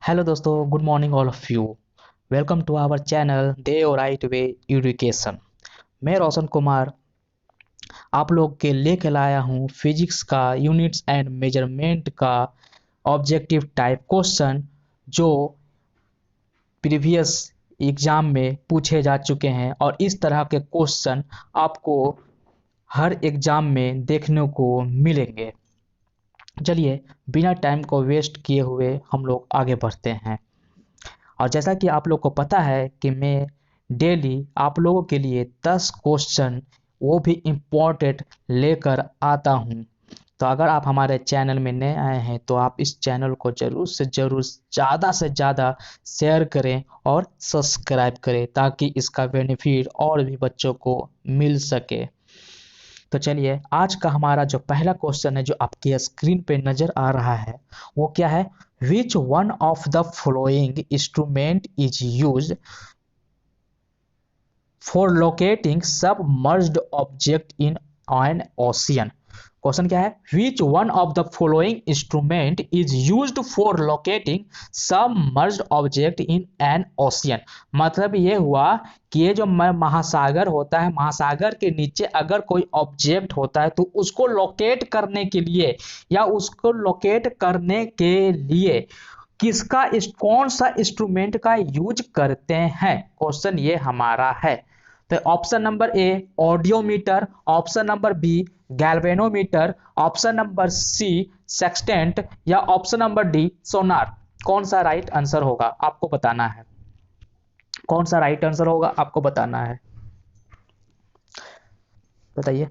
Hello दोस्तों, good morning all of you. Welcome to our channel day और right way education. मैं रोशन कुमार आप लोग के लेके लाया हूँ फिजिक्स का यूनिट्स एंड मेजरमेंट का ऑब्जेक्टिव टाइप क्वेश्चन जो प्रीवियस एग्जाम में पूछे जा चुके हैं और इस तरह के क्वेश्चन आपको हर एग्जाम में देखने को मिलेंगे। चलिए बिना टाइम को वेस्ट किए हुए हम लोग आगे बढ़ते हैं। और जैसा कि आप लोग को पता है कि मैं डेली आप लोगों के लिए 10 क्वेश्चन वो भी इम्पोर्टेंट लेकर आता हूँ। तो अगर आप हमारे चैनल में नए आए हैं तो आप इस चैनल को ज़रूर से ज़्यादा शेयर करें और सब्सक्राइब करें ताकि इसका बेनिफिट और भी बच्चों को मिल सके। तो चलिए आज का हमारा जो पहला क्वेश्चन है जो आपकी स्क्रीन पे नजर आ रहा है वो क्या है। Which one of the following instrument is used for locating submerged object in an ocean. Question क्या है, which one of the following instrument is used for locating submerged object in an ocean. मतलब ये हुआ कि ये जो महासागर होता है, महासागर के नीचे अगर कोई ऑब्जेक्ट होता है तो उसको लोकेट करने के लिए या उसको लोकेट करने के लिए किसका कौन सा इंस्ट्रूमेंट का यूज करते हैं, क्वेश्चन ये हमारा है। तो option number A audiometer, option number B galvanometer, option number C sextant या ऑप्शन नंबर डी सोनार। कौन सा राइट आंसर होगा आपको बताना है। कौन सा राइट आंसर होगा आपको बताना है, बताइए।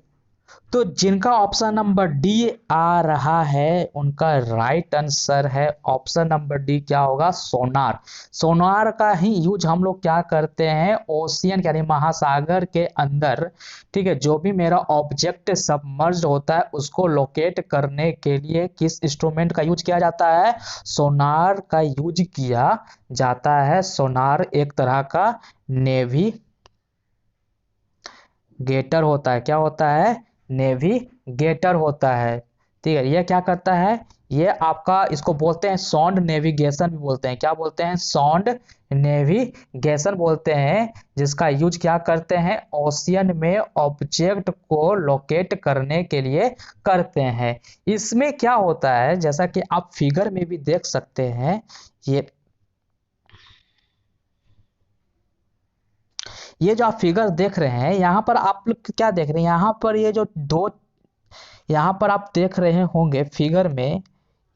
तो जिनका ऑप्शन नंबर डी आ रहा है उनका राइट आंसर है ऑप्शन नंबर डी। क्या होगा, सोनार। सोनार का ही यूज हम लोग क्या करते हैं, ओशियन यानी महासागर के अंदर, ठीक है, जो भी मेरा ऑब्जेक्ट सबमर्ज्ड होता है उसको लोकेट करने के लिए किस इंस्ट्रूमेंट का यूज किया जाता है, सोनार का यूज किया जाता है। सोनार एक तरह का नेविगेटर होता है। क्या होता है, नेविगेटर होता है। ठीक है, ये क्या करता है, ये आपका इसको बोलते हैं सौंड नेविगेशन भी बोलते हैं। क्या बोलते हैं, सौंड नेविगेशन बोलते हैं, जिसका यूज क्या करते हैं, ओशियन में ऑब्जेक्ट को लोकेट करने के लिए करते हैं। इसमें क्या होता है जैसा कि आप फिगर में भी देख सकते हैं, ये जो आप फिगर देख रहे हैं यहाँ पर आप लोग क्या देख रहे हैं, यहाँ पर ये जो दो, यहाँ पर आप देख रहे होंगे फिगर में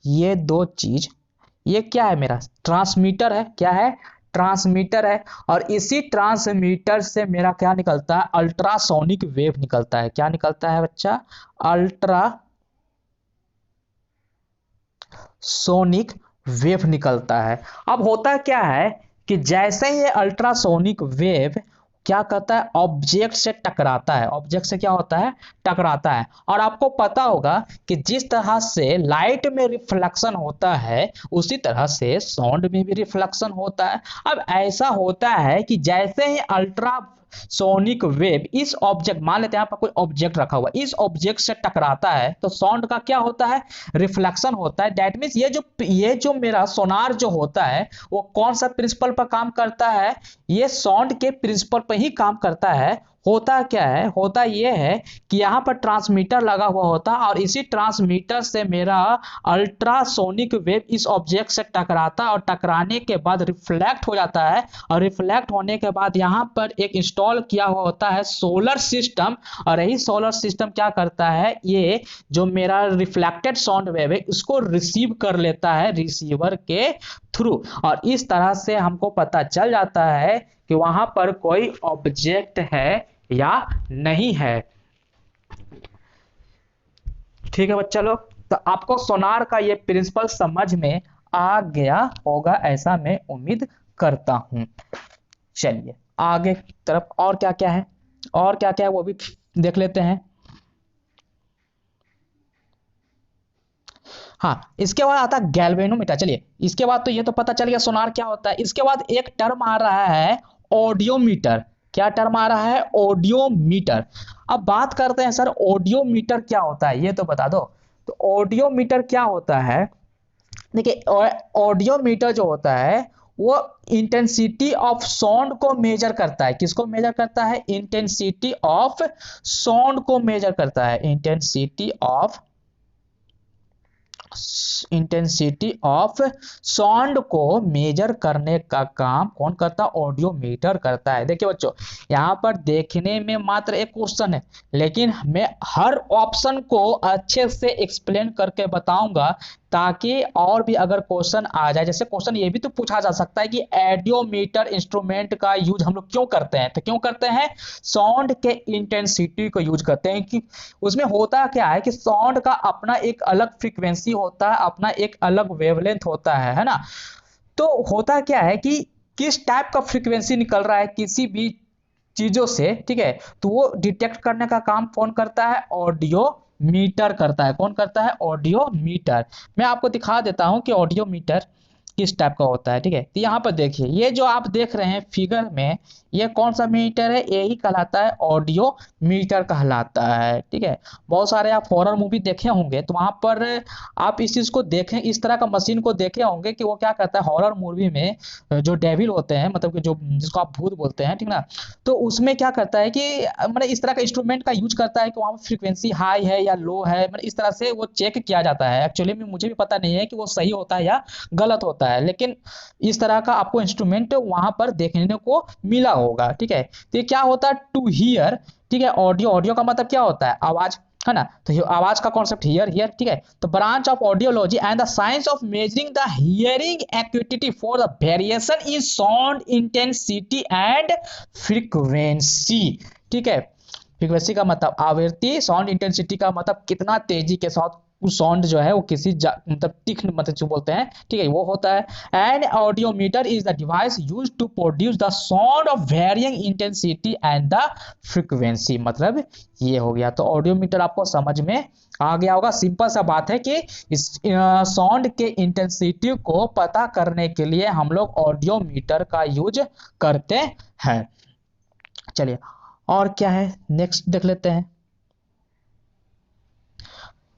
ये दो चीज, ये क्या है, मेरा ट्रांसमीटर है। क्या है, ट्रांसमीटर है। और इसी ट्रांसमीटर से मेरा क्या निकलता है, अल्ट्रासोनिक वेव निकलता है। क्या निकलता है बच्चा, अल्ट्रासोनिक वेव निकलता है। अब होता क्या है कि जैसे ही ये अल्ट्रासोनिक वेव क्या करता है, ऑब्जेक्ट से टकराता है। ऑब्जेक्ट से क्या होता है, टकराता है। और आपको पता होगा कि जिस तरह से लाइट में रिफ्लेक्शन होता है उसी तरह से साउंड में भी रिफ्लेक्शन होता है। अब ऐसा होता है कि जैसे ही अल्ट्रा सोनिक वेव इस ऑब्जेक्ट, मान लेते हैं यहाँ पर कोई ऑब्जेक्ट रखा हुआ, इस ऑब्जेक्ट से टकराता है तो साउंड का क्या होता है, रिफ्लेक्शन होता है। दैट मीन्स ये जो मेरा सोनार जो होता है वो कौन सा प्रिंसिपल पर काम करता है, ये साउंड के प्रिंसिपल पर ही काम करता है। होता क्या है, होता ये है कि यहाँ पर ट्रांसमीटर लगा हुआ होता है और इसी ट्रांसमीटर से मेरा अल्ट्रासोनिक वेव इस ऑब्जेक्ट से टकराता है और टकराने के बाद रिफ्लेक्ट हो जाता है। और रिफ्लेक्ट होने के बाद यहाँ पर एक इंस्टॉल किया हुआ होता है सोलर सिस्टम। और यही सोलर सिस्टम क्या करता है, ये जो मेरा रिफ्लेक्टेड साउंड वेव है उसको रिसीव कर लेता है रिसीवर के थ्रू। और इस तरह से हमको पता चल जाता है कि वहां पर कोई ऑब्जेक्ट है या नहीं है। ठीक है बच्चा लोग, तो आपको सोनार का ये प्रिंसिपल समझ में आ गया होगा ऐसा मैं उम्मीद करता हूं। चलिए आगे की तरफ और क्या क्या है, और क्या क्या है वो भी देख लेते हैं। हाँ, इसके बाद आता है गैल्वेनोमीटर। चलिए इसके बाद तो ये तो पता चल गया सोनार क्या होता है। इसके बाद एक टर्म आ रहा है ऑडियोमीटर। क्या टर्म आ रहा है, ऑडियोमीटर। अब बात करते हैं सर ऑडियोमीटर क्या होता है, ये तो बता दो। तो ऑडियोमीटर क्या होता है, देखिए ऑडियोमीटर जो होता है वो इंटेंसिटी ऑफ साउंड को मेजर करता है। किसको मेजर करता है? इंटेंसिटी ऑफ साउंड को मेजर करता है। इंटेंसिटी ऑफ साउंड को मेजर करने का काम कौन करता है? ऑडियोमीटर करता है। देखिए बच्चों, यहाँ पर देखने में मात्र एक क्वेश्चन है, लेकिन मैं हर ऑप्शन को अच्छे से एक्सप्लेन करके बताऊंगा, ताकि और भी अगर क्वेश्चन आ जाए, जैसे क्वेश्चन ये भी तो पूछा जा सकता है कि ऑडियोमीटर इंस्ट्रूमेंट का यूज हम लोग क्यों करते हैं? तो क्यों करते हैं? साउंड के इंटेंसिटी को यूज करते हैं। कि उसमें होता क्या है कि साउंड का अपना एक अलग फ्रीक्वेंसी होता है, अपना एक अलग वेवलेंथ होता है ना। तो होता क्या है कि किस टाइप का फ्रीक्वेंसी निकल रहा है किसी भी चीजों से, ठीक है, तो वो डिटेक्ट करने का काम कौन करता है? ऑडियो मीटर करता है। कौन करता है? Audio meter. मैं आपको दिखा देता हूं कि ऑडियो मीटर किस टाइप का होता है, ठीक है। तो यहाँ पर देखिए, ये जो आप देख रहे हैं फिगर में, ये कौन सा मीटर है? यही कहलाता है ऑडियो मीटर कहलाता है, ठीक है। बहुत सारे आप हॉरर मूवी देखे होंगे, तो वहां पर आप इस चीज को देखें, इस तरह का मशीन को देखे होंगे कि वो क्या करता है हॉरर मूवी में, जो डेविल होते हैं, मतलब कि जो जिसको आप भूत बोलते हैं, ठीक ना, तो उसमें क्या करता है कि मतलब इस तरह का इंस्ट्रूमेंट का यूज करता है कि वहां पर फ्रीक्वेंसी हाई है या लो है, मतलब इस तरह से वो चेक किया जाता है। एक्चुअली में मुझे भी पता नहीं है कि वो सही होता है या गलत होता है, लेकिन इस तरह का आपको इंस्ट्रूमेंट वहां पर देखने को मिला होगा, ठीक है। तो ये क्या होता है? टू हियर, ठीक है। ऑडियो, ऑडियो का मतलब क्या होता है? आवाज, है ना। तो आवाज का कॉन्सेप्ट हियर, हियर, ठीक है। तो branch of audiology and the science of measuring the hearing acuity for the variation in sound intensity and frequency, ठीक है। फ्रीक्वेंसी का मतलब आवृत्ति, साउंड इंटेंसिटी का मतलब कितना तेजी के साथ साउंड जो है वो किसी मतलब तीक्ष्ण, मतलब जो बोलते हैं, ठीक है, वो होता है। And audiometer is the device use to produce the sound of varying intensity and the frequency, मतलब ये हो गया। तो ऑडियोमीटर आपको समझ में आ गया होगा। सिंपल सा बात है कि इस साउंड के इंटेंसिटी को पता करने के लिए हम लोग ऑडियोमीटर का यूज करते हैं। चलिए, और क्या है नेक्स्ट देख लेते हैं।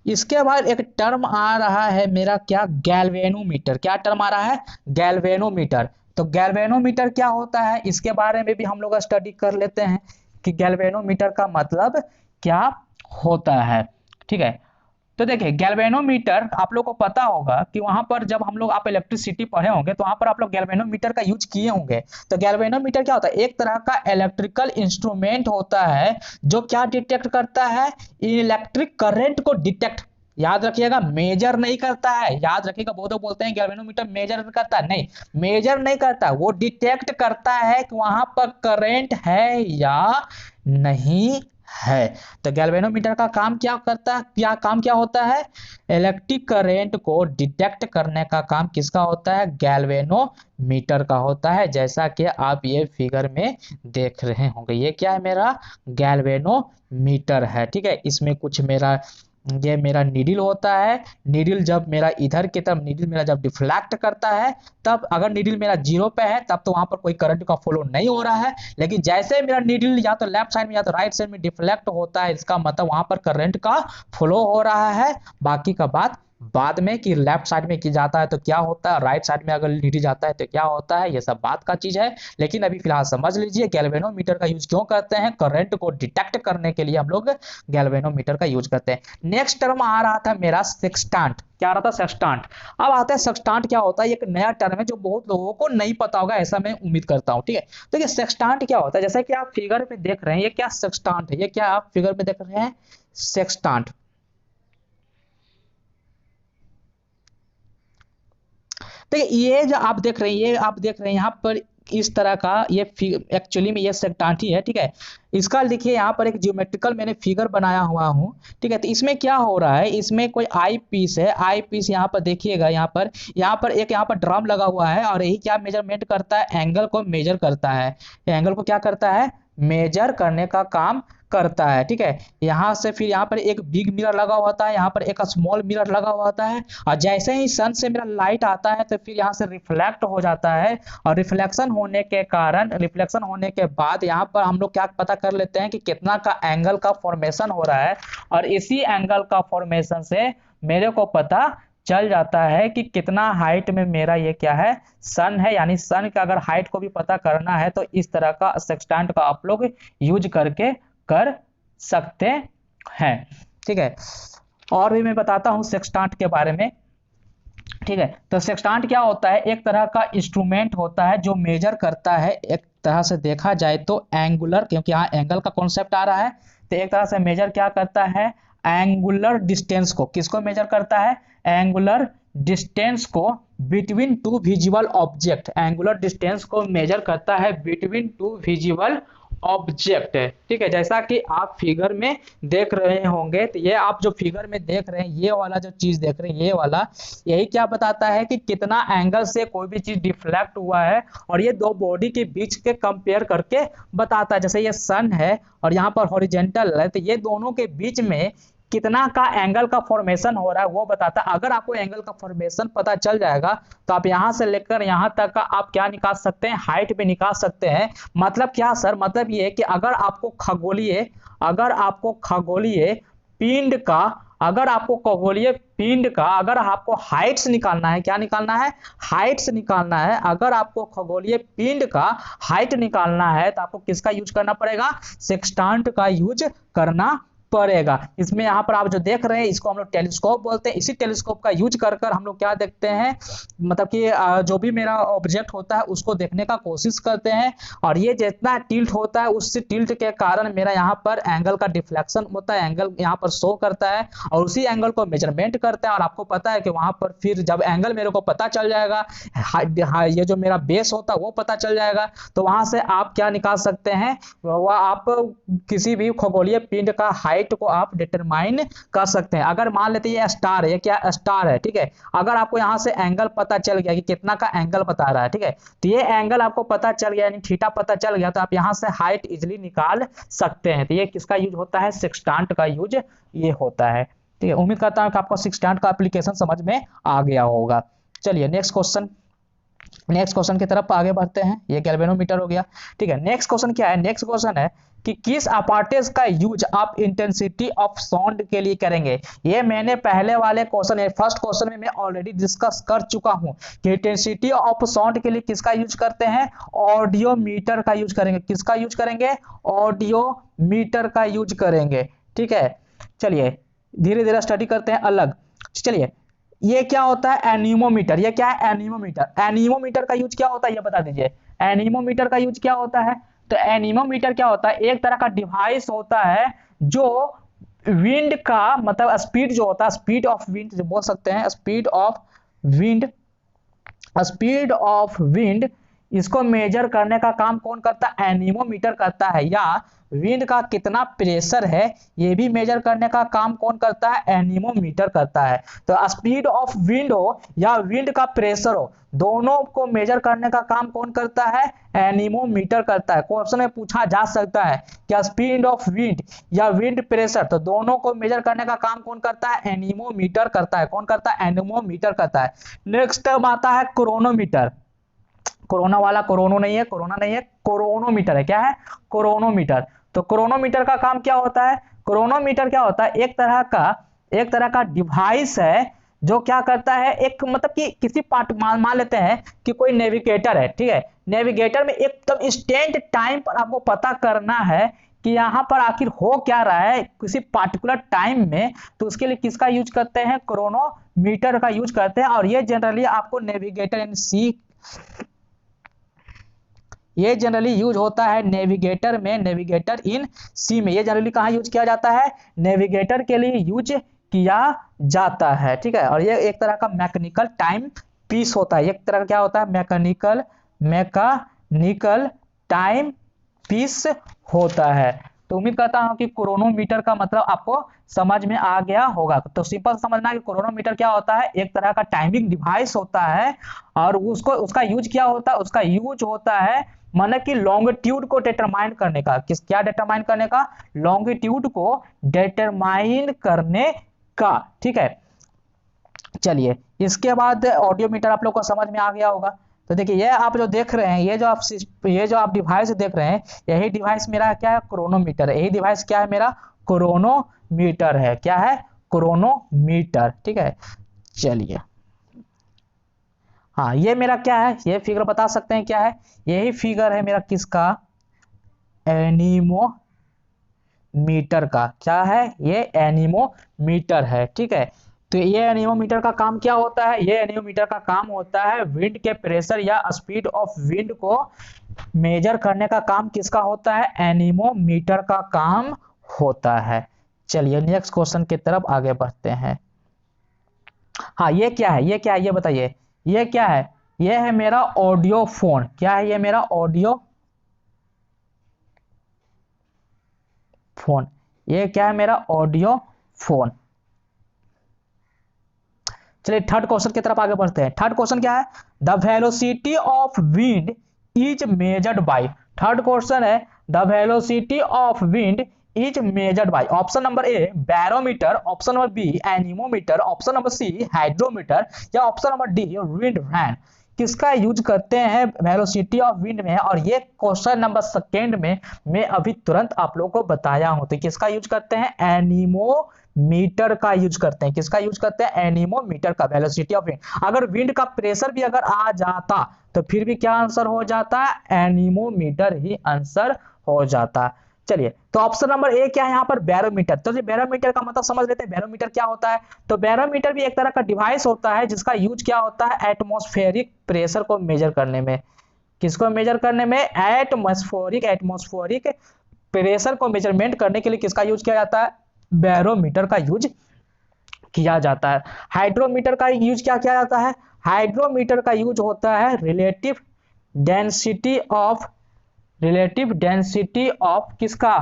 इसके बाद एक टर्म आ रहा है मेरा, क्या? गैल्वेनोमीटर। क्या टर्म आ रहा है? गैल्वेनोमीटर। तो गैल्वेनोमीटर क्या होता है, इसके बारे में भी हम लोग स्टडी कर लेते हैं कि गैल्वेनोमीटर का मतलब क्या होता है, ठीक है। तो देखिए, गैल्वेनोमीटर आप लोग को पता होगा कि वहां पर जब हम लोग, आप इलेक्ट्रिसिटी पढ़े होंगे तो वहां पर आप लोग गैल्वेनोमीटर का यूज किए होंगे। तो गैल्वेनोमीटर क्या होता है? एक तरह का इलेक्ट्रिकल इंस्ट्रूमेंट होता है जो क्या डिटेक्ट करता है? इलेक्ट्रिक करंट को डिटेक्ट, याद रखिएगा, मेजर नहीं करता है। याद रखिएगा, बहुत लोग बोलते हैं गैल्वेनोमीटर मेजर करता है, नहीं, मेजर नहीं करता, वो डिटेक्ट करता है कि वहां पर करंट है या नहीं है। तो गैल्वेनोमीटर का काम क्या करता है? क्या होता है? इलेक्ट्रिक करंट को डिटेक्ट करने का काम किसका होता है? गैल्वेनोमीटर का होता है, जैसा कि आप ये फिगर में देख रहे होंगे। ये क्या है? मेरा गैल्वेनोमीटर है, ठीक है। इसमें कुछ मेरा, ये मेरा नीडल होता है। नीडल जब मेरा इधर की तरफ, नीडल मेरा जब डिफ्लेक्ट करता है, तब अगर नीडल मेरा जीरो पे है तब तो वहां पर कोई करंट का फ्लो नहीं हो रहा है। लेकिन जैसे मेरा नीडल या तो लेफ्ट साइड में या तो राइट साइड में डिफ्लेक्ट होता है, इसका मतलब वहां पर करंट का फ्लो हो रहा है। बाकी का बात बाद में कि लेफ्ट साइड में की जाता है तो क्या होता है, राइट साइड में अगर नीडल जाता है तो क्या होता है, ये सब बात का चीज है। लेकिन अभी फिलहाल समझ लीजिए गैल्वेनोमीटर का यूज क्यों करते हैं? करंट को डिटेक्ट करने के लिए हम लोग गैल्वेनोमीटर का यूज करते हैं। नेक्स्ट टर्म आ रहा था मेरा सेक्सटांट। क्या आ रहा था? सेक्सटांट। अब आता है सेक्सटांट क्या होता है? एक नया टर्म है जो बहुत लोगों को नहीं पता होगा, ऐसा मैं उम्मीद करता हूं, ठीक है। तो ये सेक्सटांट क्या होता है? जैसा कि आप फिगर में देख रहे हैं, ये क्या सेक्सटांट है? ये क्या आप फिगर में देख रहे हैं? सेक्सटांट। तो ये जो आप देख रहे हैं, ये आप देख रहे हैं यहाँ पर इस तरह का, ये एक्चुअली में ये सेक्टांट ही है, ठीक है। इसका देखिए यहाँ पर एक ज्योमेट्रिकल मैंने फिगर बनाया हुआ हूँ, ठीक है। तो इसमें क्या हो रहा है? इसमें कोई आई पीस है, आई पीस यहाँ पर देखिएगा, यहाँ पर एक यहाँ पर ड्रम लगा हुआ है, और यही क्या मेजरमेंट करता है? एंगल को मेजर करता है। एंगल को क्या करता है? मेजर करने का काम करता है, ठीक है। यहाँ से फिर यहाँ पर एक बिग मिरर लगा हुआ होता है, यहाँ पर एक स्मॉल मिरर लगा हुआ होता है, और जैसे ही सन से मेरा लाइट आता है तो फिर यहाँ से रिफ्लेक्ट हो जाता है, और रिफ्लेक्शन होने के कारण, रिफ्लेक्शन होने के बाद यहाँ पर हम लोग क्या पता कर लेते हैं कि कितना का एंगल का फॉर्मेशन हो रहा है, और इसी एंगल का फॉर्मेशन से मेरे को पता चल जाता है कि कितना हाइट में मेरा ये क्या है, सन है। यानी सन का अगर हाइट को भी पता करना है तो इस तरह का सेक्सटेंट का आप लोग यूज करके कर सकते हैं। ठीक है, और भी मैं बताता हूँ सेक्सटेंट के बारे में। ठीक है, तो सेक्सटेंट क्या होता है, एक तरह का इंस्ट्रूमेंट होता है जो मेजर करता है, एक तरह से देखा जाए तो एंगुलर, क्योंकि यहाँ एंगल का कॉन्सेप्ट आ रहा है, तो एक तरह से मेजर क्या करता है, एंगुलर डिस्टेंस को। किसको मेजर करता है, एंगुलर डिस्टेंस को between two visible object. Angular distance को मेजर करता है बिटवीन टू विजिबल ऑब्जेक्ट। ठीक है, जैसा कि आप फिगर में देख रहे होंगे, तो ये आप जो फिगर में देख रहे हैं, ये वाला जो चीज देख रहे हैं, ये वाला, यही क्या बताता है कि कितना एंगल से कोई भी चीज डिफ्लेक्ट हुआ है, और ये दो बॉडी के बीच के कंपेयर करके बताता है। जैसे ये सन है और यहाँ पर हॉरिजेंटल है, तो ये दोनों के बीच में कितना का एंगल का फॉर्मेशन हो रहा है वो बताता है। अगर आपको एंगल का फॉर्मेशन पता चल जाएगा तो आप यहां से लेकर यहां तक का आप क्या निकाल सकते हैं, हाइट भी निकाल सकते हैं। मतलब क्या सर, मतलब ये कि अगर आपको खगोलीय पिंड का अगर आपको हाइट्स निकालना है, क्या निकालना है, हाइट्स निकालना है। अगर आपको खगोलीय पिंड का हाइट निकालना है तो आपको किसका यूज करना पड़ेगा, सेक्सटेंट का यूज करना पड़ेगा। इसमें यहाँ पर आप जो देख रहे हैं इसको हम लोग टेलीस्कोप बोलते हैं। इसी टेलीस्कोप का यूज कर कर हम लोग क्या देखते हैं, मतलब कि जो भी मेरा ऑब्जेक्ट होता है उसको देखने का कोशिश करते हैं, और ये जितना टिल्ट होता है उससे टिल्ट के कारण मेरा यहाँ पर एंगल का डिफ्लेक्शन होता है, एंगल यहाँ पर शो करता है, और उसी एंगल को मेजरमेंट करते हैं। और आपको पता है कि वहां पर फिर जब एंगल मेरे को पता चल जाएगा, ये जो मेरा बेस होता है वो पता चल जाएगा, तो वहां से आप क्या निकाल सकते हैं, वह आप किसी भी खगोलीय पिंड का हाइट को आप डिटरमाइन कर सकते हैं। अगर मान लेते हैं ये स्टार है, ये क्या स्टार है, ठीक है, अगर आपको यहां से एंगल पता चल गया कि कितना का एंगल बता रहा है, ठीक है, तो ये एंगल आपको पता चल गया, यानी थीटा पता चल गया, तो आप यहां से हाइट इजिली निकाल सकते हैं। तो ये किसका यूज होता है, सेक्सटेंट का यूज ये होता है। ठीक है, उम्मीद करता हूं कि आपको सेक्सटेंट का एप्लीकेशन समझ में आ गया होगा। चलिए नेक्स्ट क्वेश्चन की तरफ आगे बढ़ते हैं। ये गैल्वेनोमीटर हो गया। ठीक है, नेक्स्ट क्वेश्चन क्या है, नेक्स्ट क्वेश्चन है कि किस अपैरेटस का यूज आप इंटेंसिटी ऑफ साउंड के लिए करेंगे। ये मैंने पहले वाले क्वेश्चन फर्स्ट क्वेश्चन में मैं ऑलरेडी डिस्कस कर चुका हूं कि इंटेंसिटी ऑफ साउंड के लिए किसका यूज करते हैं, ऑडियोमीटर का यूज करेंगे। किसका यूज करेंगे, ऑडियोमीटर का यूज करेंगे। ठीक है, चलिए धीरे धीरे स्टडी करते हैं अलग। चलिए, ये क्या होता है, एनीमोमीटर। ये क्या है, एनीमोमीटर। एनीमोमीटर का यूज क्या होता है ये बता दीजिए। एनीमोमीटर का यूज क्या होता है, तो एनीमोमीटर क्या होता है, एक तरह का डिवाइस होता है जो विंड का मतलब स्पीड जो होता है, स्पीड ऑफ विंड जो बोल सकते हैं, स्पीड ऑफ विंड इसको मेजर करने का काम कौन करता है, एनीमोमीटर करता है। या विंड का कितना प्रेशर है ये भी मेजर करने का काम कौन करता है, एनीमोमीटर करता है। तो स्पीड ऑफ विंड हो या विंड का प्रेशर हो, दोनों को मेजर करने का काम कौन करता है, एनीमोमीटर करता है। क्वेश्चन में पूछा जा सकता है क्या स्पीड ऑफ विंड या विंड प्रेशर, तो दोनों को मेजर करने का काम कौन करता है, एनीमोमीटर करता है। कौन करता है, एनीमोमीटर करता है। नेक्स्ट आता है क्रोनोमीटर। कोरोना वाला कोरोना नहीं है, क्रोनोमीटर है। क्या है, क्रोनोमीटर। तो क्रोनोमीटर का काम क्या होता है, क्रोनोमीटर क्या होता है, एक तरह का डिवाइस है जो क्या करता है, एक मतलब कि किसी पार्ट मान लेते हैं कि कोई नेविगेटर है। ठीक है, नेविगेटर में एकदम इंस्टेंट टाइम पर आपको पता करना है कि यहाँ पर आखिर हो क्या रहा है किसी पार्टिकुलर टाइम में, तो उसके लिए किसका यूज करते हैं, क्रोनोमीटर का यूज करते हैं। और ये जनरली आपको नेविगेटर ये जनरली यूज होता है नेविगेटर इन सी में। ये जनरली कहाँ यूज किया जाता है, नेविगेटर के लिए यूज किया जाता है। ठीक है, और ये एक तरह का मैकेनिकल टाइम पीस होता है। एक तरह का क्या होता है, मैकेनिकल टाइम पीस होता है। तो उम्मीद करता हूं कि क्रोनोमीटर का मतलब आपको समझ में आ गया होगा। तो सिंपल समझना कि क्रोनोमीटर क्या होता है, एक तरह का टाइमिंग डिवाइस होता है, और उसका यूज क्या होता है, उसका यूज होता है मतलब कि लॉन्गिट्यूड को डिटरमाइन करने का। क्या डिटरमाइन करने का, लॉन्गिट्यूड को डिटरमाइन करने का। ठीक है, चलिए इसके बाद ऑडियोमीटर आप लोग को समझ में आ गया होगा। तो देखिए ये आप जो देख रहे हैं, ये जो आप डिवाइस देख रहे हैं, यही डिवाइस मेरा क्या है, क्रोनोमीटर। यही डिवाइस क्या है, मेरा क्रोनोमीटर है। क्या है, क्रोनोमीटर। ठीक है, चलिए, हाँ ये मेरा क्या है, ये फिगर बता सकते हैं क्या है, यही फिगर है मेरा किसका, एनीमोमीटर का। क्या है ये, एनीमोमीटर है, ठीक है। तो ये एनीमोमीटर का काम क्या होता है, ये एनीमोमीटर का काम होता है विंड के प्रेशर या स्पीड ऑफ विंड को मेजर करने का काम किसका होता है, एनीमोमीटर का काम होता है। चलिए नेक्स्ट क्वेश्चन की तरफ आगे बढ़ते हैं। हाँ ये क्या है, ये क्या है, ये बताइए, ये क्या है, ये है मेरा ऑडियो फोन। क्या है ये मेरा ऑडियो फोन, ये क्या है मेरा ऑडियो फोन। चलिए थर्ड क्वेश्चन की तरफ आगे बढ़ते हैं। थर्ड क्वेश्चन क्या है, the velocity of wind is measured by. Third question है, the velocity of wind is measured by. Option number A barometer, option number B anemometer, option number C hydrometer, या option number D wind vane. किसका use करते हैं velocity of wind में, और ये question number second में मैं अभी तुरंत आप लोगों को बताया हूं। तो किसका यूज करते हैं, एनीमोमीटर का यूज करते हैं। किसका यूज करते हैं, एनीमोमीटर का, वेलोसिटी ऑफ विंड। अगर विंड का प्रेशर भी अगर आ जाता तो फिर भी क्या आंसर हो जाता है, एनीमोमीटर ही आंसर हो जाता। चलिए तो ऑप्शन नंबर ए क्या है यहाँ पर, बैरोमीटर। तो बैरोमीटर का मतलब समझ लेते हैं, बैरोमीटर क्या होता है। तो बैरोमीटर भी एक तरह का डिवाइस होता है जिसका यूज क्या होता है, एटमॉस्फेरिक प्रेशर को मेजर करने में। किसको मेजर करने में, एटमॉस्फेरिक प्रेशर को मेजरमेंट करने के लिए किसका यूज किया जाता है, बैरोमीटर का यूज किया जाता है। हाइड्रोमीटर का यूज क्या किया जाता है, हाइड्रोमीटर का यूज होता है रिलेटिव डेंसिटी ऑफ किसका,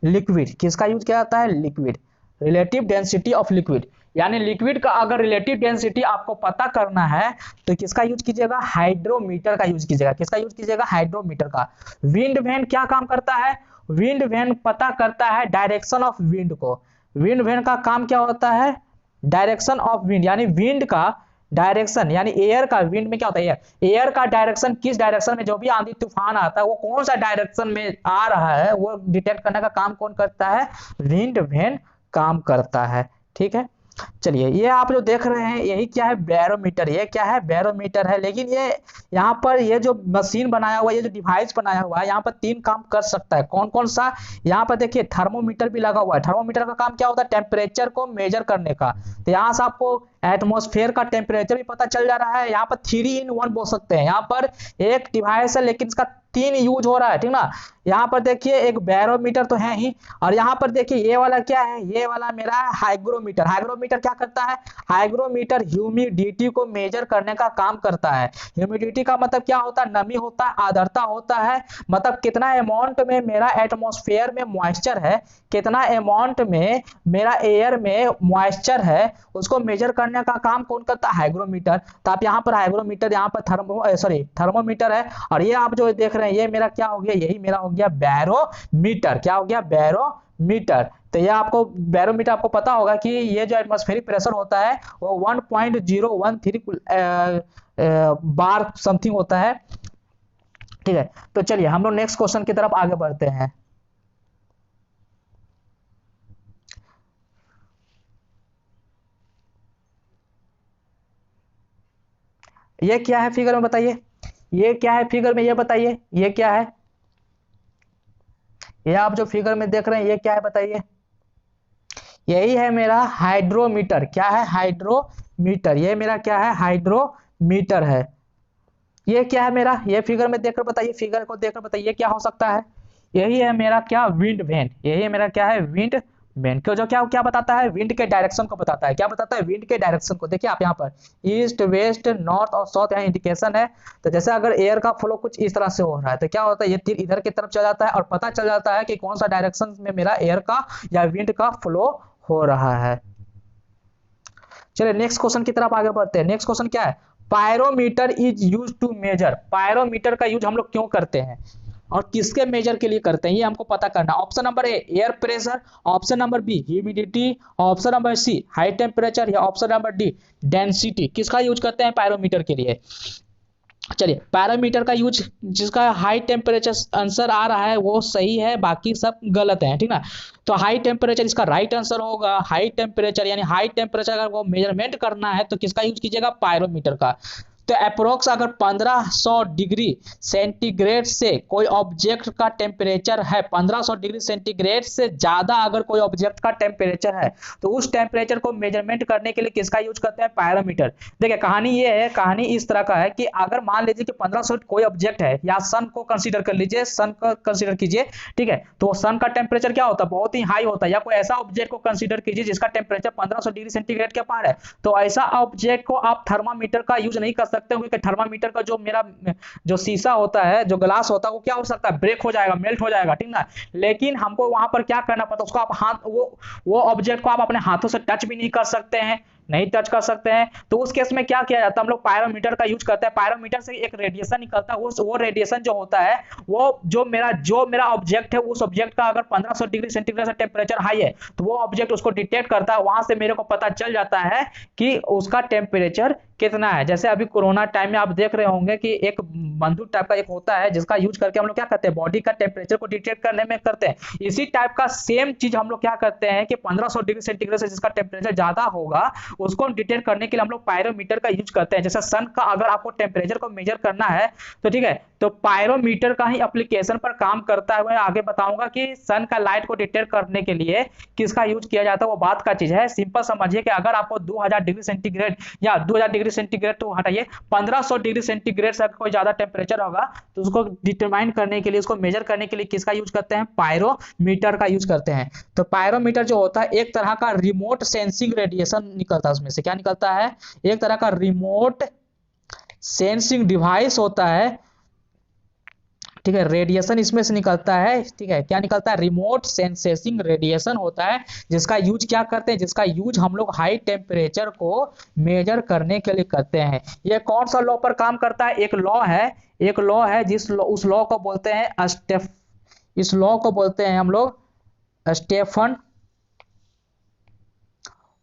लिक्विड। किसका यूज किया जाता है, liquid, relative density of liquid. यानी लिक्विड का अगर रिलेटिव डेंसिटी आपको पता करना है तो किसका यूज कीजिएगा, हाइड्रोमीटर का यूज कीजिएगा। किसका यूज कीजिएगा, हाइड्रोमीटर का। विंड वैन क्या काम करता है, विंड वैन पता करता है डायरेक्शन ऑफ विंड को। विंड वैन का काम क्या होता है, डायरेक्शन ऑफ विंड, यानी विंड का डायरेक्शन, यानी एयर का, विंड में क्या होता है, एयर का डायरेक्शन, किस डायरेक्शन में जो भी आंधी तूफान आता है वो कौन सा डायरेक्शन में आ रहा है वो डिटेक्ट करने का काम कौन करता है, विंड वैन काम करता है। ठीक है, चलिए ये आप जो देख रहे हैं यही क्या है, बैरोमीटर। ये क्या है, बैरोमीटर है। लेकिन ये यहाँ पर ये जो मशीन बनाया हुआ है, ये जो डिवाइस बनाया हुआ है, यहाँ पर तीन काम कर सकता है। कौन कौन सा, यहाँ पर देखिए थर्मोमीटर भी लगा हुआ है। थर्मोमीटर का काम क्या होता है, टेम्परेचर को मेजर करने का। तो यहाँ से आपको एटमॉस्फेयर का टेम्परेचर भी पता चल जा रहा है। यहाँ पर 3 in 1 बोल सकते हैं। यहाँ पर एक डिवाइस है लेकिन इसका 3 यूज हो रहा है, ठीक ना। यहाँ पर देखिए एक बैरोमीटर तो है ही, और यहाँ पर देखिए ये वाला क्या है, ये वाला मेरा हाइग्रोमीटर। हाइग्रोमीटर क्या करता है, हाइग्रोमीटर ह्यूमिडिटी को मेजर करने का काम करता है। ह्यूमिडिटी का मतलब क्या होता है, नमी होता है, आर्द्रता होता है, मतलब कितना अमाउंट में मेरा एटमॉस्फेयर में मॉइस्चर है, कितना अमाउंट में मेरा एयर में मॉइस्चर है, उसको मेजर करने का काम कौन करता है, हाइग्रोमीटर। तो आप यहाँ पर हाइग्रोमीटर, यहाँ पर थर्मोमीटर है, और ये आप जो देख रहे हैं ये मेरा क्या हो गया, यही मेरा हो गया बैरोमीटर। क्या हो गया, बैरोमीटर। तो ये आपको बैरोमीटर आपको पता होगा कि ये जो एटमॉस्फेरिक प्रेशर होता है वो 1.013 बार समथिंग होता है। ठीक है, तो चलिए हम लोग नेक्स्ट क्वेश्चन की तरफ आगे बढ़ते हैं। ये क्या है फिगर में बताइए, ये क्या है फिगर में, ये बताइए ये क्या है, ये आप जो फिगर में देख रहे हैं ये क्या है बताइए। यही है मेरा हाइड्रोमीटर। क्या है, हाइड्रोमीटर। ये मेरा क्या है, हाइड्रोमीटर है। ये क्या है मेरा, ये फिगर में देखकर बताइए, फिगर को देखकर बताइए क्या हो सकता है। यही है मेरा क्या, विंड वैन। यही मेरा क्या है, विंड वैन। क्यों, जो क्या क्या बताता है, विंड के डायरेक्शन को बताता है। क्या बताता है, विंड के डायरेक्शन को। देखिए आप यहाँ पर ईस्ट वेस्ट नॉर्थ और साउथ यहाँ इंडिकेशन है। तो जैसे अगर एयर का फ्लो कुछ इस तरह से हो रहा है तो क्या होता है, ये तीर इधर की तरफ चला जाता है और पता चल जाता है कि कौन सा डायरेक्शन में मेरा एयर का या विंड का फ्लो हो रहा है। चलिए नेक्स्ट क्वेश्चन की तरफ आगे बढ़ते हैं। नेक्स्ट क्वेश्चन क्या है, pyrometer is use to measure. Pyrometer का यूज हम लोग क्यों करते हैं और किसके मेजर के लिए करते हैं ये हमको पता करना। Option number A air pressure, option number B humidity, option number C high temperature, या ऑप्शन नंबर डी डेंसिटी। किसका यूज करते हैं पायरोमीटर के लिए। चलिए पैरामीटर का यूज, जिसका हाई टेम्परेचर आंसर आ रहा है वो सही है, बाकी सब गलत है, ठीक ना। तो हाई टेम्परेचर इसका राइट आंसर होगा। हाई टेम्परेचर यानी हाई टेम्परेचर अगर वो मेजरमेंट करना है तो किसका यूज कीजिएगा, पायरोमीटर का। तो अप्रोक्स अगर 1500 डिग्री सेंटीग्रेड से कोई ऑब्जेक्ट का टेम्परेचर है, 1500 डिग्री सेंटीग्रेड से ज्यादा अगर कोई ऑब्जेक्ट का टेम्परेचर है तो उस टेम्परेचर को मेजरमेंट करने के लिए किसका यूज करते हैं, पायरोमीटर। देखिए कहानी ये है, कहानी इस तरह का है कि अगर मान लीजिए कि 1500 कोई ऑब्जेक्ट है, या सन को कंसीडर कर लीजिए, सन को कंसीडर कीजिए, ठीक है। तो सन का टेम्परेचर क्या होता है, बहुत ही हाई होता है। या कोई ऐसा ऑब्जेक्ट को कंसीडर कीजिए जिसका टेम्परेचर 1500 डिग्री सेंटीग्रेड के पार है, तो ऐसा ऑब्जेक्ट को आप थर्मामीटर का यूज नहीं कर सकते, क्योंकि थर्मामीटर का जो मेरा जो शीशा होता है, जो ग्लास होता है, वो क्या हो सकता है, ब्रेक हो जाएगा, मेल्ट हो जाएगा, ठीक ना। लेकिन हमको वहां पर क्या करना पड़ता है, उसको आप हाथ, वो ऑब्जेक्ट को आप अपने हाथों से टच भी नहीं कर सकते हैं, नहीं टच कर सकते हैं। तो उस केस में क्या किया जाता है, हम लोग पायरोमीटर का यूज करते हैं। पायरोमीटर से एक रेडिएशन निकलता है, वो रेडिएशन जो होता है, वो जो मेरा ऑब्जेक्ट है, उस ऑब्जेक्ट का अगर 1500 डिग्री सेंटीग्रेड से टेम्परेचर हाई है तो वो ऑब्जेक्ट उसको डिटेक्ट करता है, वहां से मेरे को पता चल जाता है कि उसका टेम्परेचर कितना है। जैसे अभी कोरोना टाइम में आप देख रहे होंगे कि एक बंदूक टाइप का एक होता है जिसका यूज करके हम लोग क्या करते हैं, बॉडी का टेम्परेचर को डिटेक्ट करने में करते हैं। इसी टाइप का सेम चीज हम लोग क्या करते हैं कि 1500 डिग्री सेंटीग्रेड से जिसका टेम्परेचर ज्यादा होगा उसको डिटेक्ट करने के लिए हम लोग पायरोमीटर का यूज करते हैं। जैसे सन का अगर आपको टेम्परेचर को मेजर करना है तो ठीक है, तो पायरोमीटर का ही एप्लीकेशन पर काम करता है। मैं आगे बताऊंगा कि सन का लाइट को डिटेक्ट करने के लिए किसका यूज किया जाता है, वो बात का चीज है। सिंपल समझिए कि अगर आपको 2000 डिग्री सेंटीग्रेड, या 2000 डिग्री सेंटीग्रेड तो हटाइए, 1500 डिग्री सेंटीग्रेड से कोई ज्यादा टेम्परेचर होगा तो उसको डिटरमाइन करने के लिए, उसको मेजर करने के लिए किसका यूज करते हैं, पायरोमीटर का यूज करते हैं। तो पायरोमीटर जो होता है एक तरह का रिमोट सेंसिंग रेडिएशन निकलता है, उसमें से क्या निकलता है, एक तरह का रिमोट सेंसिंग डिवाइस होता है, ठीक है। रेडिएशन इसमें से निकलता है, ठीक है। क्या निकलता है, रिमोट सेंसिंग रेडिएशन होता है, जिसका यूज क्या करते हैं, जिसका यूज हम लोग हाई टेम्परेचर को मेजर करने के लिए करते हैं। ये कौन सा लॉ पर काम करता है, एक लॉ है उस लॉ को बोलते हैं इस लॉ को बोलते हैं हम लोग Stefan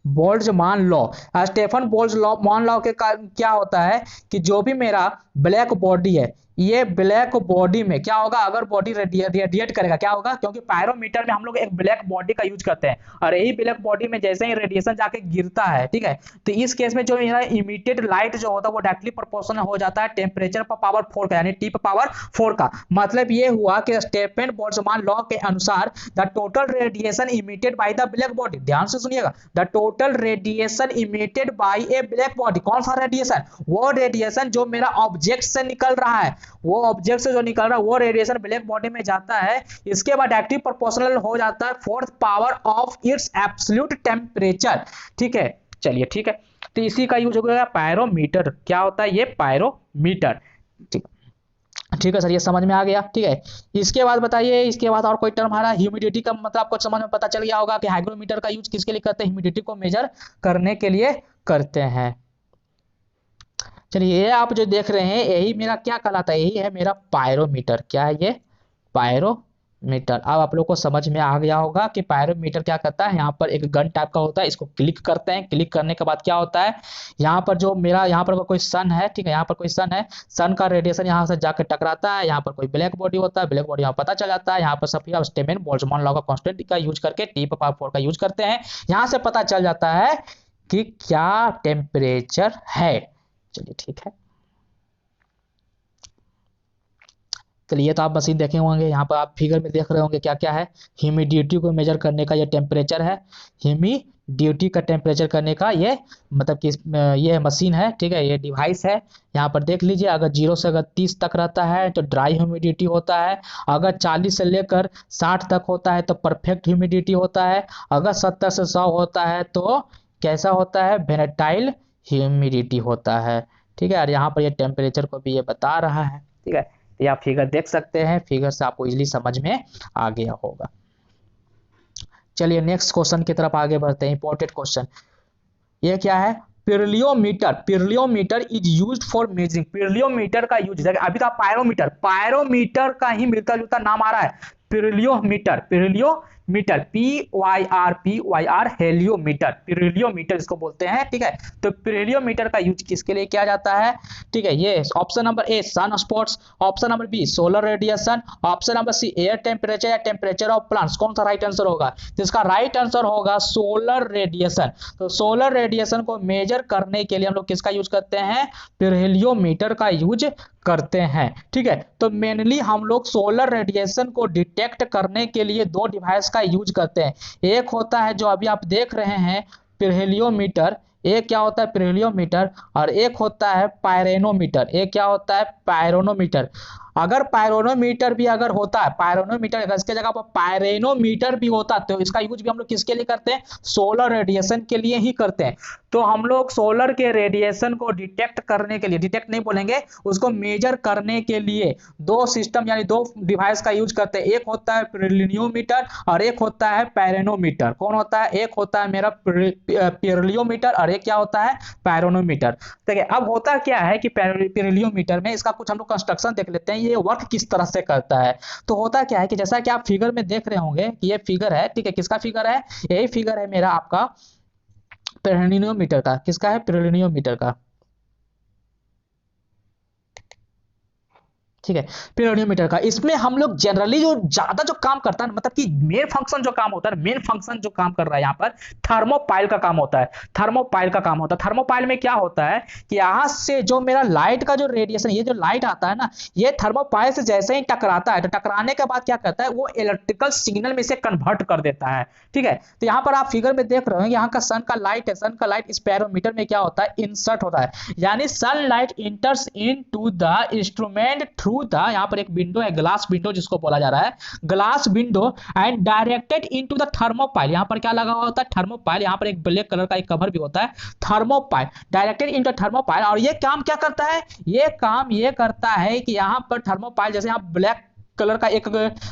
Boltzmann law. Stefan Boltzmann law के कारण क्या होता है कि जो भी मेरा ब्लैक बॉडी है, ये ब्लैक बॉडी में क्या होगा, अगर बॉडी रेडिएट करेगा, क्या होगा, क्योंकि पायरोमीटर में हम लोग एक ब्लैक बॉडी का यूज करते हैं, और यही ब्लैक बॉडी में जैसे ही रेडिएशन जाके गिरता है, ठीक है, तो इस केस में जो मेरा इमिटेड लाइट जो होता है वो डायरेक्टली प्रोपोर्शनल हो जाता है टेम्परेचर पर पावर 4 का, यानी टी पर पावर 4 का। मतलब ये हुआ कि स्टेफन बोल्ट्जमान लॉ के अनुसार the total radiation emitted by the black body, ध्यान से सुनिएगा, the total radiation emitted by a black body, कौन सा रेडिएशन, वो रेडिएशन जो मेरा ऑब्जेक्ट से निकल रहा है, वो ऑब्जेक्ट से जो निकल रहा है वो रेडिएशन ब्लैक बॉडी में जाता है, इसके बाद एक्टिव प्रोपोर्शनल हो जाता है fourth power of its absolute temperature, ठीक है। चलिए ठीक है, तो इसी का यूज हो गया पायरोमीटर। क्या होता है ये, पायरोमीटर, ठीक ठीक है सर, ये समझ में आ गया, ठीक है। इसके बाद बताइए, इसके बाद और कोई टर्म आ रहा है, ह्यूमिडिटी का मतलब आपको समझ में पता चल गया होगा कि हाइग्रोमीटर का यूज किसके लिए करते हैं, ह्यूमिडिटी को मेजर करने के लिए करते हैं। चलिए ये आप जो देख रहे हैं यही मेरा क्या कहलाता है, यही है मेरा पायरोमीटर। क्या है ये, पायरोमीटर। अब आप लोग को समझ में आ गया होगा कि पायरोमीटर क्या करता है, यहाँ पर एक गन टाइप का होता है, इसको क्लिक करते हैं, क्लिक करने के बाद क्या होता है, यहाँ पर जो मेरा यहाँ पर कोई सन है, ठीक है, यहाँ पर कोई सन है, सन का रेडिएशन यहाँ से जाकर टकराता है, यहाँ पर कोई ब्लैक बॉडी होता है, ब्लैक बॉडी यहाँ पता चल जाता है, यहाँ पर सब फिर स्टेफन बोल्ट्जमान लॉ का कांस्टेंट का यूज करके टी पर पावर 4 का यूज करते हैं, यहाँ से पता चल जाता है कि क्या टेम्परेचर है। चलिए ठीक है, चलिए तो आप मशीन देखे होंगे, यहाँ पर आप फिगर में देख रहे होंगे क्या क्या है, ह्यूमिडिटी को मेजर करने का ये टेम्परेचर है, ह्यूमिडिटी का टेम्परेचर करने का ये मतलब कि ये मशीन है, ठीक है, ये डिवाइस है। यहाँ पर देख लीजिए, अगर 0 से अगर 30 तक रहता है तो ड्राई ह्यूमिडिटी होता है, अगर 40 से लेकर 60 तक होता है तो परफेक्ट ह्यूमिडिटी होता है, अगर 70 से 100 होता है तो कैसा होता है, वेलेटाइल ह्यूमिडिटी होता है, ठीक है। और यहाँ पर ये टेम्परेचर को भी ये बता रहा है, ठीक है। तो आप फिगर देख सकते हैं, फिगर से आपको इजीली समझ में आ गया होगा। चलिए नेक्स्ट क्वेश्चन की तरफ आगे बढ़ते हैं, इंपॉर्टेंट क्वेश्चन। ये क्या है, पिर्लियोमीटर। पिर्लियोमीटर इज यूज्ड फॉर मेजरिंग। पिर्लियोमीटर का यूज, अभी तो पायरोमीटर का ही मिलता जुलता नाम आ रहा है, पिर्लियोमीटर। पिर्लियोमीटर मीटर, PYR हेलियोमीटर, पिरिलियोमीटर इसको बोलते हैं, ठीक है। तो पिरिलियोमीटर का यूज किसके लिए किया जाता है, ठीक है। ये option number A sun spots, option number B solar radiation, option number C air temperature या टेम्परेचर ऑफ प्लांट्स। कौन सा राइट आंसर होगा, तो इसका राइट आंसर होगा सोलर रेडिएशन। तो सोलर रेडिएशन को मेजर करने के लिए हम लोग किसका यूज करते हैं, पिरिलियोमीटर का यूज करते हैं, ठीक है। तो मेनली हम लोग सोलर रेडिएशन को डिटेक्ट करने के लिए दो डिवाइस का यूज करते हैं। एक होता है जो अभी आप देख रहे हैं पिरिलियोमीटर, एक क्या होता है पिरिलियोमीटर, और एक होता है पायरोनोमीटर। एक क्या होता है पायरोनोमीटर। अगर पायरोनोमीटर भी अगर होता है, पायरोनोमीटर इसके जगह पर पायरेनोमीटर भी होता तो इसका यूज भी हम लोग किसके लिए करते हैं, सोलर रेडिएशन के लिए ही करते हैं। तो हम लोग सोलर के रेडिएशन को डिटेक्ट करने के लिए, डिटेक्ट नहीं बोलेंगे, उसको मेजर करने के लिए दो सिस्टम यानी दो डिवाइस का यूज करते हैं। एक होता है पिरिलियोमीटर और एक होता है पायरोनोमीटर। कौन होता है, एक होता है मेरा पिरिलियोमीटर और एक क्या होता है पायरोनोमीटर। देखिए अब होता क्या है कि पिरिलियोमीटर में इसका कुछ हम लोग कंस्ट्रक्शन देख लेते हैं, ये वर्क किस तरह से करता है। तो होता क्या है कि जैसा कि आप फिगर में देख रहे होंगे कि ये फिगर है, ठीक है। किसका फिगर है, यही फिगर है मेरा आपका पिरिलियोमीटर का। किसका है, पिरिलियोमीटर का, ठीक है, पिरियोडोमीटर का। इसमें हम लोग जनरली जो ज्यादा जो काम करता है, मतलब कि मेन फंक्शन जो काम होता है, मेन फंक्शन जो काम कर रहा है यहाँ पर थर्मोपाइल का काम होता है। थर्मोपाइल का काम होता है। थर्मोपाइल में क्या होता है कि यहाँ से जो मेरा लाइट का जो रेडिएशन, ये जो लाइट आता है ना, ये थर्मोपाइल से जैसे ही टकराता है तो टकराने के बाद क्या करता है, वो इलेक्ट्रिकल सिग्नल में से कन्वर्ट कर देता है, ठीक है। तो यहाँ पर आप फिगर में देख रहे हो यहाँ का सन का लाइट है, सन का लाइट इस बैरोमीटर में क्या होता है, इंसर्ट होता है। यानी sunlight इंटर्स into the instrument through the, यहाँ पर एक विंडो है, ग्लास विंडो जिसको बोला जा रहा है, glass window, and directed into the thermopile. यहाँ पर क्या लगा हुआ होता है, थर्मोपाइल। यहाँ पर एक ब्लैक कलर का एक कवर भी होता है, थर्मोपाइल, डायरेक्टेड इनटू थर्मोपाइल। और ये काम क्या करता है, ये काम ये करता है कि यहाँ पर थर्मोपाइल, जैसे यहाँ ब्लैक कलर का एक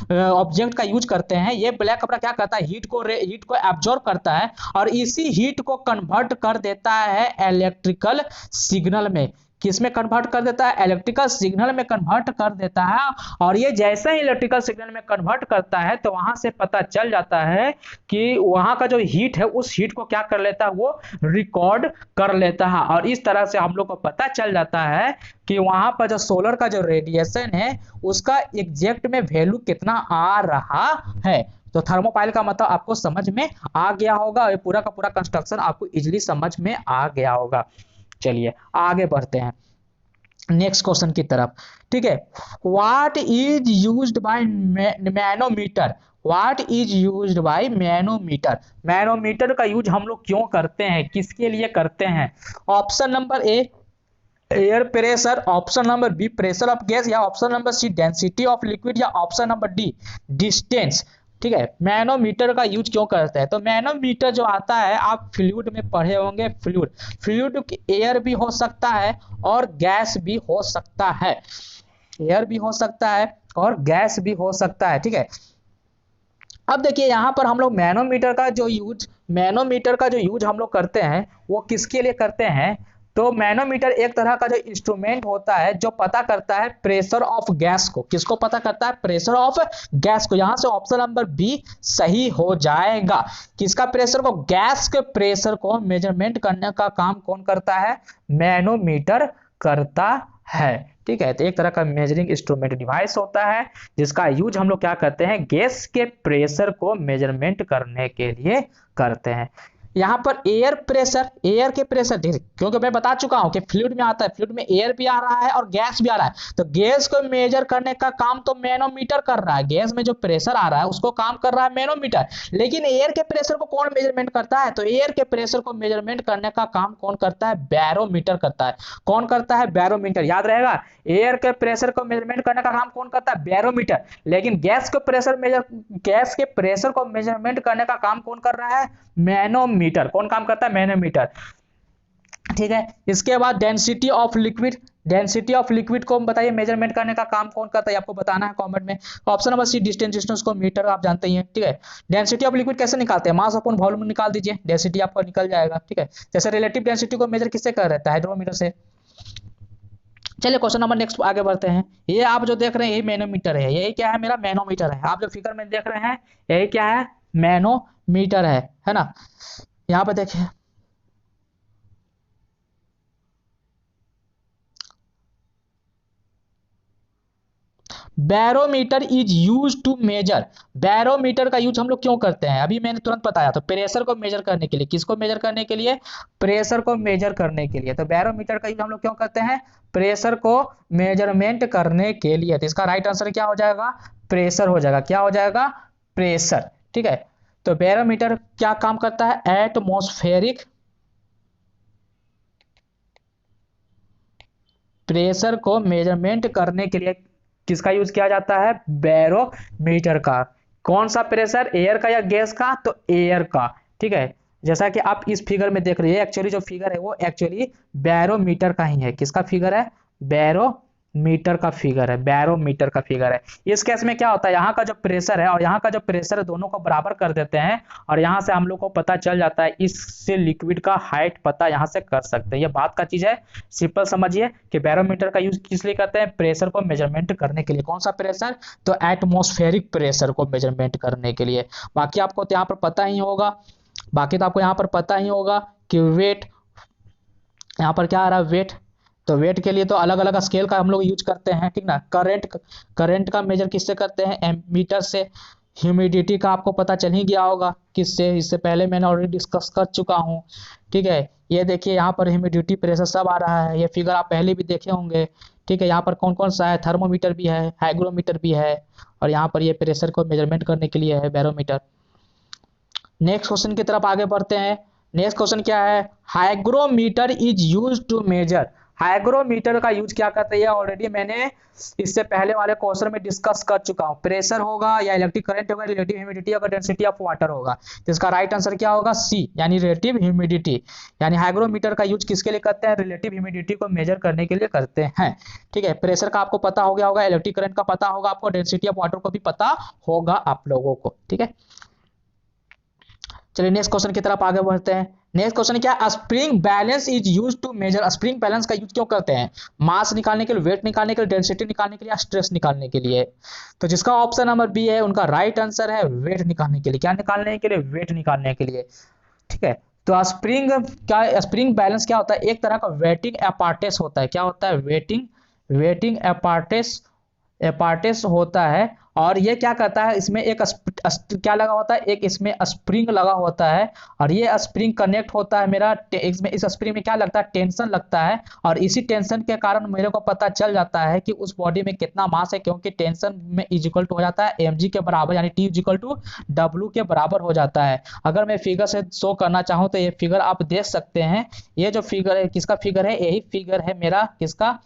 ऑब्जेक्ट का यूज करते हैं, ये ब्लैक कपड़ा क्या करता है, हीट को एब्जॉर्ब करता है और इसी हीट को कन्वर्ट कर देता है इलेक्ट्रिकल सिग्नल में। किस में कन्वर्ट कर देता है, इलेक्ट्रिकल सिग्नल में कन्वर्ट कर देता है। और ये जैसे ही इलेक्ट्रिकल सिग्नल में कन्वर्ट करता है तो वहां से पता चल जाता है कि वहां का जो हीट है उस हीट को क्या कर लेता है, वो रिकॉर्ड कर लेता है। और इस तरह से हम लोग को पता चल जाता है कि वहां पर जो सोलर का जो रेडिएशन है उसका एग्जैक्ट में वैल्यू कितना आ रहा है। तो थर्मोपाइल का मतलब आपको समझ में आ गया होगा, ये पूरा का पूरा कंस्ट्रक्शन आपको इजीली समझ में आ गया होगा। चलिए आगे बढ़ते हैं नेक्स्ट क्वेश्चन की तरफ, ठीक है। What is used by manometer, what is used by manometer. Manometer का यूज हम लोग क्यों करते हैं, किसके लिए करते हैं। Option number A air pressure, option number B pressure of gas, या option number C density of liquid, या ऑप्शन नंबर डी डिस्टेंस, ठीक है। मैनोमीटर का यूज क्यों करते हैं, तो मैनोमीटर जो आता है आप फ्लूइड में पढ़े होंगे, फ्लूइड, फ्लूइड एयर भी हो सकता है और गैस भी हो सकता है, एयर भी हो सकता है और गैस भी हो सकता है, ठीक है। अब देखिए यहाँ पर हम लोग मैनोमीटर का जो यूज हम लोग करते हैं वो किसके लिए करते हैं, तो मैनोमीटर एक तरह का जो इंस्ट्रूमेंट होता है जो पता करता है प्रेशर ऑफ गैस को। किसको पता करता है, प्रेशर ऑफ गैस को। यहां से ऑप्शन नंबर बी सही हो जाएगा। किसका प्रेशर को, गैस के प्रेशर को मेजरमेंट करने का काम कौन करता है, मैनोमीटर करता है, ठीक है। तो एक तरह का मेजरिंग इंस्ट्रूमेंट डिवाइस होता है जिसका यूज हम लोग क्या करते हैं, गैस के प्रेशर को मेजरमेंट करने के लिए करते हैं। यहाँ पर एयर प्रेशर, एयर के प्रेशर, क्योंकि मैं बता चुका हूं कि फ्लूइड में आता है, फ्लूइड में एयर भी आ रहा है और गैस भी आ रहा है, तो गैस को मेजर करने का काम तो मैनोमीटर कर रहा है। गैस में जो प्रेशर आ रहा है उसको काम कर रहा है मैनोमीटर, लेकिन एयर के प्रेशर को कौन मेजरमेंट करता है, तो एयर के प्रेशर को मेजरमेंट करने का काम कौन करता है, बैरोमीटर करता है। कौन करता है, बैरोमीटर, याद रहेगा। एयर के प्रेशर को मेजरमेंट करने का काम कौन करता है, बैरोमीटर, लेकिन गैस के प्रेशर को मेजरमेंट करने का काम कौन कर रहा है, मैनोमीटर। कौन काम करता है, मैनोमीटर, ठीक है। इसके बाद density of liquid, density of liquid को बताइए मेजरमेंट करने का काम कौन करता है, आपको बताना है कमेंट में। Option number C distance, distance को मीटर आप जानते ही हैं, ठीक है। डेंसिटी ऑफ लिक्विड कैसे निकालते हैं, मास अपॉन वॉल्यूम निकाल दीजिए, डेंसिटी आपको निकल जाएगा, ठीक है। जैसे रिलेटिव डेंसिटी को मेजर किससे कर रहता है, हाइड्रोमीटर से। चलिए क्वेश्चन नंबर नेक्स्ट आगे बढ़ते हैं। ये आप जो देख रहे हैं यही मैनोमीटर है, यही क्या है, मेरा मैनोमीटर है। आप जो फिगर में देख रहे हैं यही क्या है, मैनोमीटर है ना। यहाँ पे देखिए barometer is use to measure. Barometer का यूज हम लोग क्यों करते हैं, अभी मैंने तुरंत बताया, तो प्रेशर को मेजर करने के लिए, किसको मेजर करने के लिए, प्रेशर को मेजर करने के लिए। तो बैरोमीटर का यूज हम लोग क्यों करते हैं, प्रेशर को मेजरमेंट करने के लिए। तो इसका राइट आंसर क्या हो जाएगा, प्रेशर हो जाएगा। क्या हो जाएगा, प्रेशर। ठीक है, तो बैरोमीटर क्या काम करता है, एटमॉस्फेरिक प्रेशर को मेजरमेंट करने के लिए किसका यूज किया जाता है, बैरोमीटर का। कौन सा प्रेशर, एयर का या गैस का, तो एयर का। ठीक है, जैसा कि आप इस फिगर में देख रहे हैं, एक्चुअली जो फिगर है वो एक्चुअली बैरोमीटर का ही है। किसका फिगर है, बैरोमीटर का फिगर है, बैरोमीटर का फिगर है। इस केस में क्या होता है, यहाँ का जो प्रेशर है और यहाँ का जो प्रेशर है दोनों को बराबर कर देते हैं और यहाँ से हम लोग को पता चल जाता है, इससे लिक्विड का हाइट पता यहाँ से कर सकते हैं। ये बात का चीज है, सिंपल समझिए कि बैरोमीटर का यूज किस लिए करते हैं, प्रेशर को मेजरमेंट करने के लिए। कौन सा प्रेशर, तो एटमॉस्फेरिक प्रेशर को मेजरमेंट करने के लिए। बाकी आपको तो यहाँ पर पता ही होगा, बाकी तो आपको यहाँ पर पता ही होगा कि वेट, यहाँ पर क्या आ रहा है, वेट। तो वेट के लिए तो अलग अलग स्केल का हम लोग यूज करते हैं, ठीक ना। करंट का मेजर किससे करते हैं, एमीटर से। ह्यूमिडिटी का आपको पता चल ही गया होगा किससे, इससे पहले मैंने ऑलरेडी डिस्कस कर चुका हूँ। ठीक है, ये देखिए यहाँ पर ह्यूमिडिटी, प्रेशर सब आ रहा है, ये फिगर आप पहले भी देखे होंगे। ठीक है, यहाँ पर कौन कौन सा है, थर्मोमीटर भी है, हाइग्रोमीटर भी है, और यहाँ पर ये प्रेशर को मेजरमेंट करने के लिए है बैरोमीटर। नेक्स्ट क्वेश्चन की तरफ आगे बढ़ते हैं। नेक्स्ट क्वेश्चन क्या है, hygrometer is use to measure. Hygrometer का यूज क्या करते हैं, ऑलरेडी मैंने इससे पहले वाले क्वेश्चन में डिस्कस कर चुका हूं। प्रेशर होगा या इलेक्ट्रिक करंट होगा, रिलेटिव ह्यूमिडिटी होगा, डेंसिटी ऑफ वाटर होगा। तो इसका राइट आंसर क्या होगा, सी, यानी रिलेटिव ह्यूमिडिटी। यानी हाइग्रोमीटर का यूज किसके लिए करते हैं, रिलेटिव ह्यूमिडिटी को मेजर करने के लिए करते हैं। ठीक है, प्रेशर का आपको पता हो गया होगा, इलेक्ट्रिक करंट का पता होगा आपको, डेंसिटी ऑफ वाटर को भी पता होगा आप लोगों को। ठीक है, चलिए नेक्स्ट क्वेश्चन की तरफ आगे बढ़ते हैं। नेक्स्ट क्वेश्चन क्या है, spring balance is use to measure. Spring balance का यूज क्यों करते हैं, मास निकालने के लिए, वेट निकालने के लिए, डेंसिटी निकालने के लिए, स्ट्रेस निकालने के लिए। तो जिसका ऑप्शन नंबर बी है उनका राइट आंसर है, वेट निकालने के लिए। क्या निकालने के लिए, वेट निकालने के लिए। ठीक है, तो स्प्रिंग क्या, स्प्रिंग बैलेंस क्या होता है, एक तरह का वेटिंग अपार्टेस होता है। क्या होता है, वेटिंग अपार्टेस होता है। और ये क्या करता है, इसमें एक क्या लगा होता है, एक इसमें स्प्रिंग लगा होता है, और ये स्प्रिंग कनेक्ट होता है मेरा इसमें। इस स्प्रिंग में क्या लगता है, टेंशन लगता है, और इसी टेंशन के कारण मेरे को पता चल जाता है कि उस बॉडी में कितना मास है, क्योंकि टेंशन में इजिकल टू हो जाता है mg के बराबर, यानी T इजिकल टू W के बराबर हो जाता है। अगर मैं फिगर से शो करना चाहूँ तो ये फिगर आप देख सकते हैं। ये जो फिगर है किसका फिगर है, यही फिगर है मेरा किसका,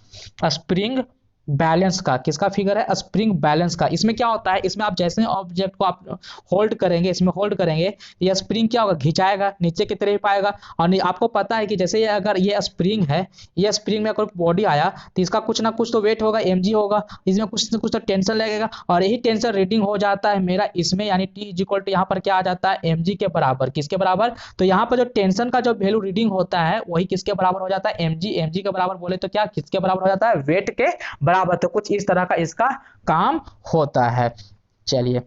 स्प्रिंग बैलेंस का। किसका फिगर है, स्प्रिंग बैलेंस का। इसमें क्या होता है, इसमें आप जैसे ऑब्जेक्ट को आप होल्ड करेंगे, इसमें होल्ड करेंगे, ये स्प्रिंग क्या होगा, खिंचाएगा, नीचे की तरफ आएगा। और आपको पता है कि जैसे ये अगर ये स्प्रिंग है, ये स्प्रिंग में कोई बॉडी आया तो इसका कुछ ना कुछ तो वेट होगा, mg होगा, इसमें कुछ ना कुछ तो टेंशन लगेगा, और यही टेंशन रीडिंग हो जाता है मेरा इसमें, यानी T इक्वल टू यहाँ पर क्या आ जाता है, mg के बराबर। किसके बराबर, तो यहाँ पर जो टेंशन का जो वैल्यू रीडिंग होता है वही किसके बराबर हो जाता है, mg के बराबर बोले तो क्या, किसके बराबर हो जाता है, वेट के बराबर। तो कुछ इस तरह का इसका काम होता है। चलिए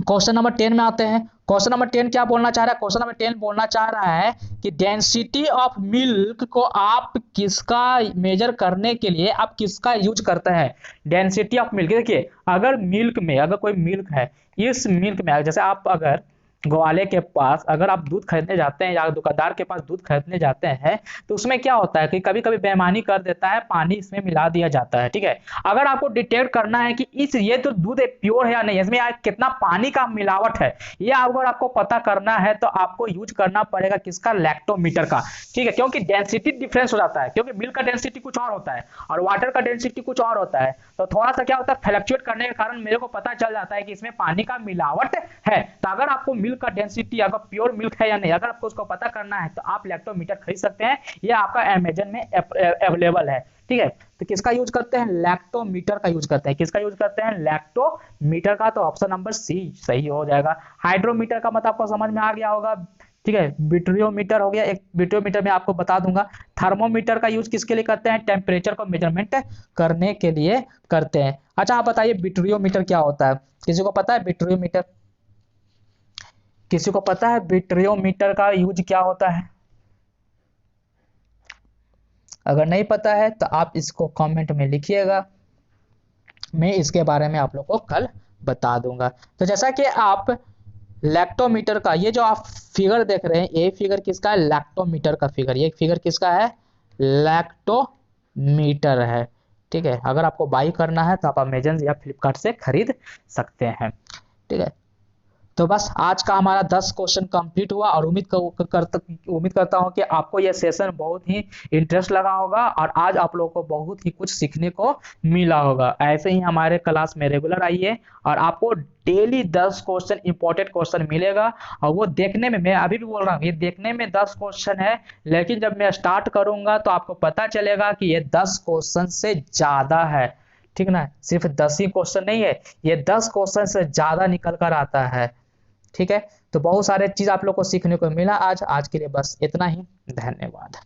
क्वेश्चन नंबर 10 में आते हैं। क्वेश्चन नंबर 10 क्या बोलना चाह रहा है, क्वेश्चन नंबर 10 बोलना चाह रहा है कि डेंसिटी ऑफ मिल्क को आप किसका मेजर करने के लिए आप किसका यूज करते हैं, डेंसिटी ऑफ मिल्क। देखिए अगर मिल्क में, अगर कोई मिल्क है, इस मिल्क में जैसे आप अगर ग्वाले के पास अगर आप दूध खरीदने जाते हैं या दुकानदार के पास दूध खरीदने जाते हैं, तो उसमें क्या होता है कि कभी कभी बेईमानी कर देता है, पानी इसमें मिला दिया जाता है। ठीक है, अगर आपको डिटेक्ट करना है कि ये तो दूध प्योर है या नहीं, इसमें कितना पानी का मिलावट है, ये अगर आपको पता करना है तो आपको यूज करना पड़ेगा किसका, लैक्टोमीटर का। ठीक है, क्योंकि डेंसिटी डिफरेंस हो जाता है, क्योंकि मिल्क का डेंसिटी कुछ और होता है और वाटर का डेंसिटी कुछ और होता है। तो थोड़ा सा क्या होता है, फ्लक्चुएट करने के कारण मेरे को पता चल जाता है कि इसमें पानी का मिलावट है। तो अगर आपको मिल्क का डेंसिटी, अगर प्योर मिल्क है या नहीं, अगर आपको उसको पता करना है तो आप लैक्टोमीटर खरीद सकते हैं। ये आपका अमेजन में अवेलेबल है। ठीक है, तो किसका यूज करते हैं, लैक्टोमीटर का यूज करते हैं। किसका यूज करते हैं, लैक्टोमीटर का। तो ऑप्शन नंबर सी सही हो जाएगा। हाइड्रोमीटर का मतलब आपको समझ में आ गया होगा। ठीक है, बिट्रियोमीटर हो गया, एक बिट्रियोमीटर में आपको बता दूंगा। थर्मोमीटर का यूज किसके लिए करते हैं, टेम्परेचर को मेजरमेंट करने के लिए करते हैं। अच्छा आप बताइए बिट्रियोमीटर क्या होता है, किसी को पता है बिट्रियोमीटर। किसी को पता है विट्रियोमीटर का यूज क्या होता है? अगर नहीं पता है तो आप इसको कमेंट में लिखिएगा, मैं इसके बारे में आप लोग को कल बता दूंगा। तो जैसा कि आप लैक्टोमीटर का ये जो आप फिगर देख रहे हैं, ये फिगर किसका है? लैक्टोमीटर का फिगर। ये फिगर किसका है? लैक्टोमीटर है। ठीक है, अगर आपको बाई करना है तो आप अमेजन या फ्लिपकार्ट से खरीद सकते हैं। ठीक है, तो बस आज का हमारा 10 क्वेश्चन कंप्लीट हुआ, और उम्मीद करता हूँ कि आपको यह सेशन बहुत ही इंटरेस्ट लगा होगा और आज आप लोगों को बहुत ही कुछ सीखने को मिला होगा। ऐसे ही हमारे क्लास में रेगुलर आइए और आपको डेली 10 क्वेश्चन इंपॉर्टेंट क्वेश्चन मिलेगा। और वो देखने में, मैं अभी भी बोल रहा हूँ, ये देखने में 10 क्वेश्चन है, लेकिन जब मैं स्टार्ट करूंगा तो आपको पता चलेगा कि ये 10 क्वेश्चन से ज्यादा है। ठीक ना, सिर्फ 10 ही क्वेश्चन नहीं है, ये 10 क्वेश्चन से ज्यादा निकल कर आता है। ठीक है, तो बहुत सारे चीज आप लोग को सीखने को मिला आज के लिए बस इतना ही। धन्यवाद।